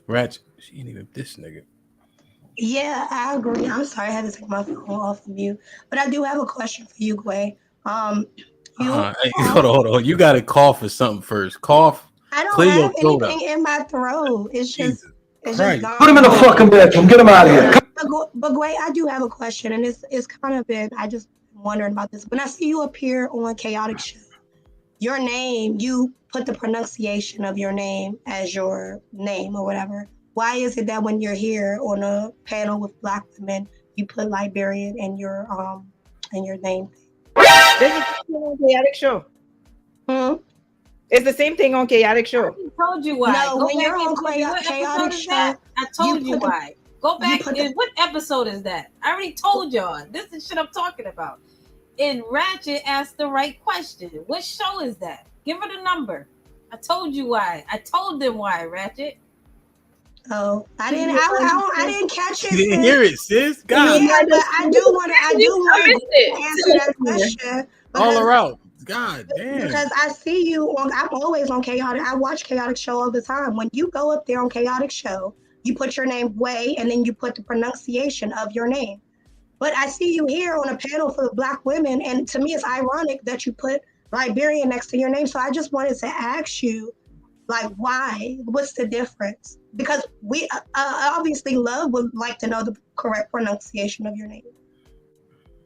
Ratchet, she ain't even this nigga. Yeah, I agree. I'm sorry, I had to take my phone off of you, but I do have a question for you, Gway. Um, you, Hey, hold on. You got to cough or something first. Cough, I don't clear your have throat out. anything in my throat. Jesus It's just Christ. Put him in the gone. fucking bedroom. Get him out of here. But Gway, I do have a question, and it's kind of been. I just wondering about this. When I see you appear on Chaotic Show, your name, you put the pronunciation of your name as your name or whatever. Why is it that when you're here on a panel with Black women, you put Liberian in your name? This is on Chaotic Show. Hmm? It's the same thing on Chaotic Show. I told you why. No, Go when back you're on and what Chaotic episode is Show, that? I told you put the- why. Go back put the- and what episode is that? I already told y'all. This is shit I'm talking about. And Ratchet asked the right question. What show is that? Give her the number. I told you why. I told them why, Ratchet. Oh, I didn't catch it. You didn't hear it, sis. God, Yeah, but I do want to answer that question. all Because around. God damn. Because I see you on, I'm always on Chaotic. I watch Chaotic Show all the time. When you go up there on Chaotic Show, you put your name Gway and then you put the pronunciation of your name. But I see you here on a panel full of Black women, and to me, it's ironic that you put Liberian next to your name. So I just wanted to ask you, like, why? What's the difference? Because we obviously Love would like to know the correct pronunciation of your name.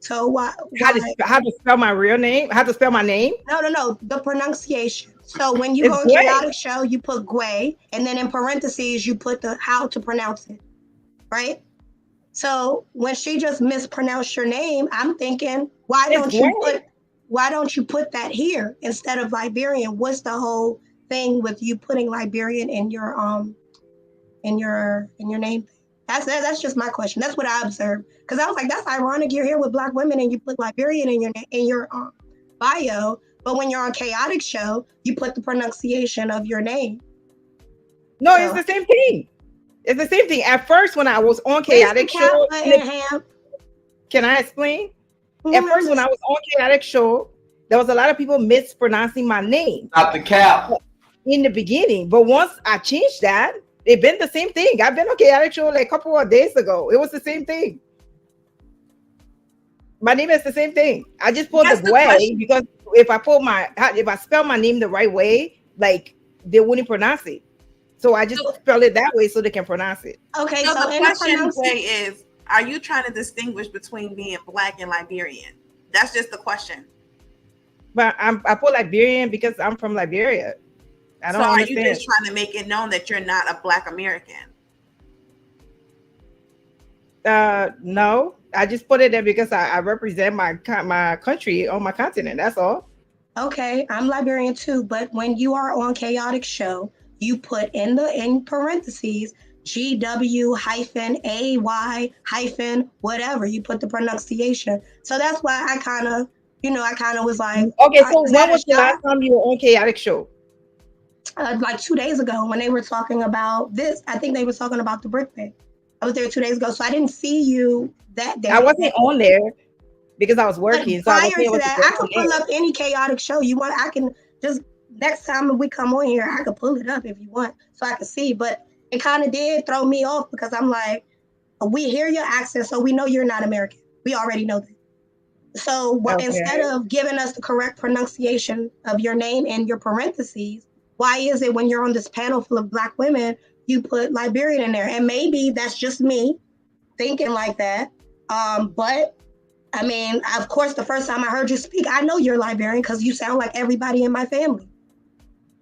So why? How to spell my real name? How to spell my name? No, the pronunciation. So when you It's go on Gway. Chaotic Show, you put Gway, and then in parentheses you put the how to pronounce it, right? So when she just mispronounced your name, I'm thinking, why don't you put that here instead of Liberian? What's the whole thing with you putting Liberian in your name? That's just my question. That's what I observed, because I was like, that's ironic. You're here with Black women and you put Liberian in your bio, but when you're on Chaotic Show, you put the pronunciation of your name. No, it's the same thing. It's the same thing. At first, when I was on Chaotic Show, can I explain? At first, when I was on Chaotic Show, there was a lot of people mispronouncing my name. Not the cap. In the beginning, but once I changed that, it's been the same thing. I've been on Chaotic Show like a couple of days ago. It was the same thing. My name is the same thing. I just put the Gway because if I spell my name the right way, like they wouldn't pronounce it. So I just spell it that way so they can pronounce it. Okay, so the question is, are you trying to distinguish between being Black and Liberian? That's just the question. But I put Liberian because I'm from Liberia. I don't understand. Are you just trying to make it known that you're not a Black American? No, I just put it there because I represent my country on my continent. That's all. Okay, I'm Liberian too, but when you are on Chaotic Show, you put in parentheses GW-AY- whatever. You put the pronunciation. So that's why I kind of was like, okay. So when was the last time you were on Chaotic Show? Like 2 days ago, when they were talking about this. I think they were talking about the brick thing. I was there 2 days ago, so I didn't see you that day. I wasn't on there because I was working. But prior to that, I could pull up any Chaotic Show you want. I can just next time we come on here, I could pull it up if you want, so I can see. But it kind of did throw me off because I'm like, we hear your accent, so we know you're not American. We already know that. So instead of giving us the correct pronunciation of your name and your parentheses, why is it when you're on this panel full of Black women, you put Liberian in there? And maybe that's just me thinking like that. But I mean, of course, the first time I heard you speak, I know you're Liberian because you sound like everybody in my family.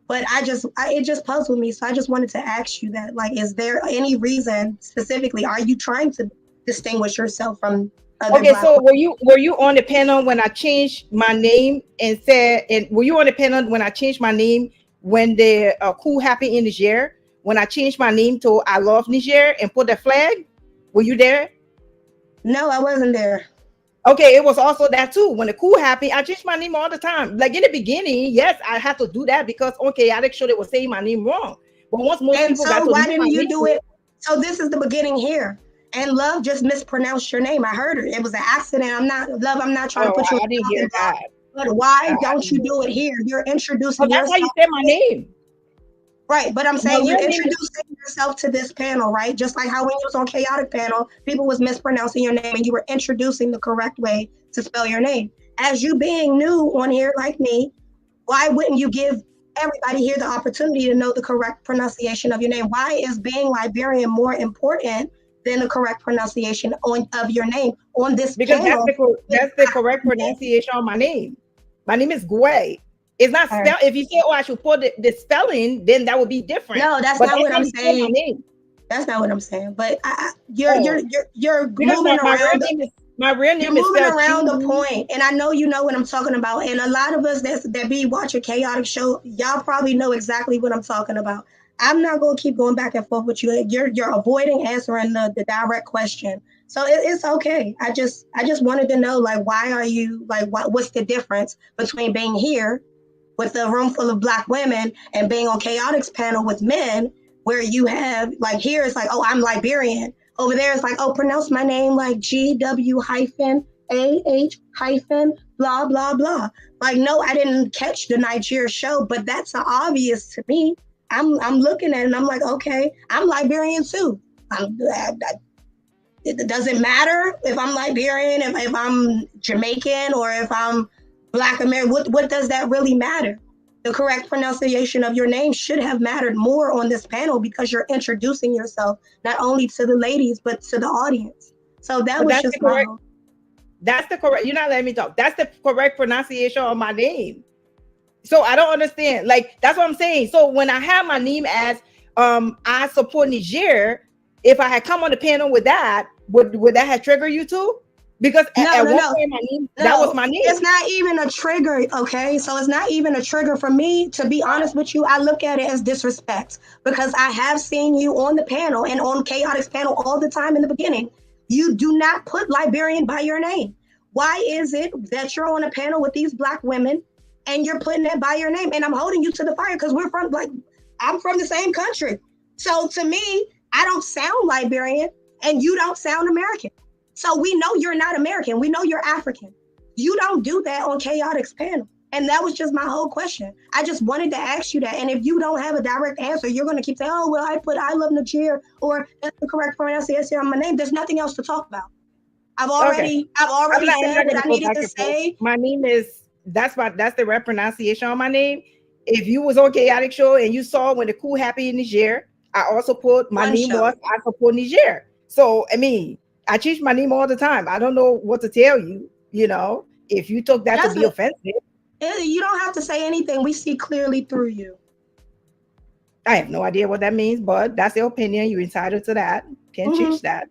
But it just puzzled me. So I just wanted to ask you that, like, is there any reason specifically? Are you trying to distinguish yourself from other Black so women? were you on the panel when I changed my name and were you on the panel when I changed my name when the coup happened in Niger? When I changed my name to I Love Niger and put the flag? Were you there? No, I wasn't there. Okay, it was also that too. When the coup happened, I changed my name all the time. Like in the beginning, yes, I had to do that because on Chaotic Show they were saying my name wrong. But once most people got to why didn't you do it? So this is the beginning here. And Love just mispronounced your name. I heard her. It was an accident. I'm not trying to put you. I didn't hear that. But why don't you do it here? You're introducing yourself. That's how you say my name. Right, but I'm saying you're introducing yourself to this panel, right? Just like how when you was on Chaotic panel, people was mispronouncing your name and you were introducing the correct way to spell your name. As you being new on here like me, why wouldn't you give everybody here the opportunity to know the correct pronunciation of your name? Why is being Liberian more important than the correct pronunciation of your name on this panel? That's the correct pronunciation of my name. My name is Gway. It's not spelled. If you say, "Oh, I should put the spelling," then that would be different. No, that's not what I'm saying. That's not what I'm saying. But you're moving around. My real name is moving around the point, and I know you know what I'm talking about. And a lot of us that be watching Chaotic Show, y'all probably know exactly what I'm talking about. I'm not gonna keep going back and forth with you. You're avoiding answering the direct question. So it's okay. I just wanted to know, like, why are you like, what's the difference between being here with a room full of Black women and being on Chaotic's panel with men, where you have like here it's like, oh, I'm Liberian. Over there it's like, oh, pronounce my name like GW-AH- blah blah blah. Like, no, I didn't catch the Nigeria show, but that's obvious to me. I'm looking at it and I'm like, okay, I'm Liberian too. It doesn't matter if I'm Liberian, if I'm Jamaican, or if I'm Black American. What does that really matter? The correct pronunciation of your name should have mattered more on this panel because you're introducing yourself not only to the ladies but to the audience. So that's just correct. That's the correct. You're not letting me talk. That's the correct pronunciation of my name. So I don't understand. Like, that's what I'm saying. So when I have my name as I support Niger, if I had come on the panel with that, would that have triggered you too? Because at one point my name, that was my name. It's not even a trigger, okay? So it's not even a trigger for me. To be honest with you, I look at it as disrespect because I have seen you on the panel and on Chaotic's panel all the time in the beginning. You do not put Liberian by your name. Why is it that you're on a panel with these Black women and you're putting that by your name? And I'm holding you to the fire because I'm from the same country. So to me, I don't sound Liberian and you don't sound American. So we know you're not American. We know you're African. You don't do that on Chaotic's panel. And that was just my whole question. I just wanted to ask you that. And if you don't have a direct answer, you're going to keep saying, oh, well, I love Niger, or that's the correct pronunciation of my name. There's nothing else to talk about. I've already said what I needed to say. My name is, that's the right pronunciation of my name. If you was on Chaotic Show and you saw when the Cool Happy in Niger, I also put my name was I support Niger. So, I mean, I change my name all the time. I don't know what to tell you, you know, if you took that to be offensive. You don't have to say anything. We see clearly through you. I have no idea what that means, but that's your opinion. You're entitled to that. Can't change that.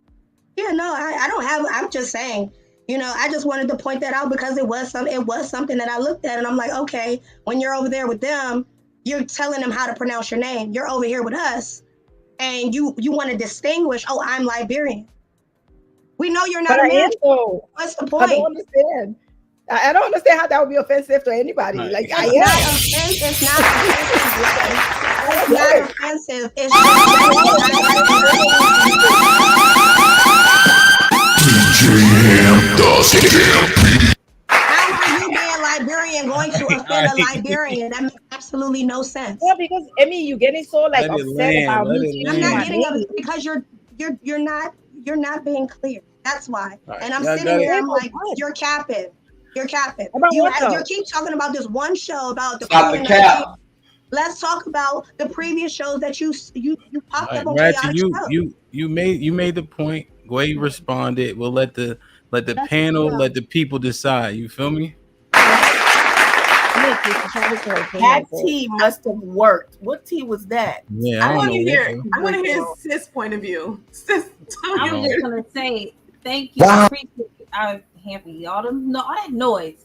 Yeah, no, I don't have, I'm just saying, you know, I just wanted to point that out because it was something that I looked at and I'm like, okay, when you're over there with them, you're telling them how to pronounce your name. You're over here with us and you want to distinguish, oh, I'm Liberian. We know you're not American. What's the point? I don't understand. I don't understand how that would be offensive to anybody. Right. Like, it's not offensive. It's how are you being Liberian going to offend a Liberian? That makes absolutely no sense. Well, because I mean, you're getting so like upset about me. I'm not getting upset because you're not being clear. That's why. Right. And I'm sitting here, I'm like, you're capping. You're capping. You keep talking about this one show about the cap. Let's talk about the previous shows that you popped up on Ratchet, you made the point. Gway responded. We'll let the panel, let the people decide. You feel me? That tea must have worked. What tea was that? Yeah, I want to hear Sis' point of view. Sis, I was just gonna say thank you. Wow. I appreciate I happy all that noise.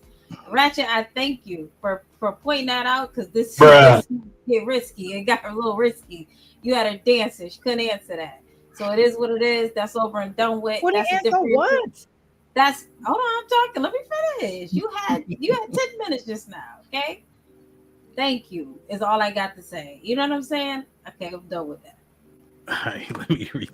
Ratchet, I thank you for pointing that out because this get risky. It got a little risky. You had her dancing. She couldn't answer that. So it is what it is. That's over and done with. That's a different what? That's hold on, I'm talking. Let me finish. You had 10 minutes just now, okay? Thank you, is all I got to say. You know what I'm saying? Okay, I'm done with that. All right, let me read.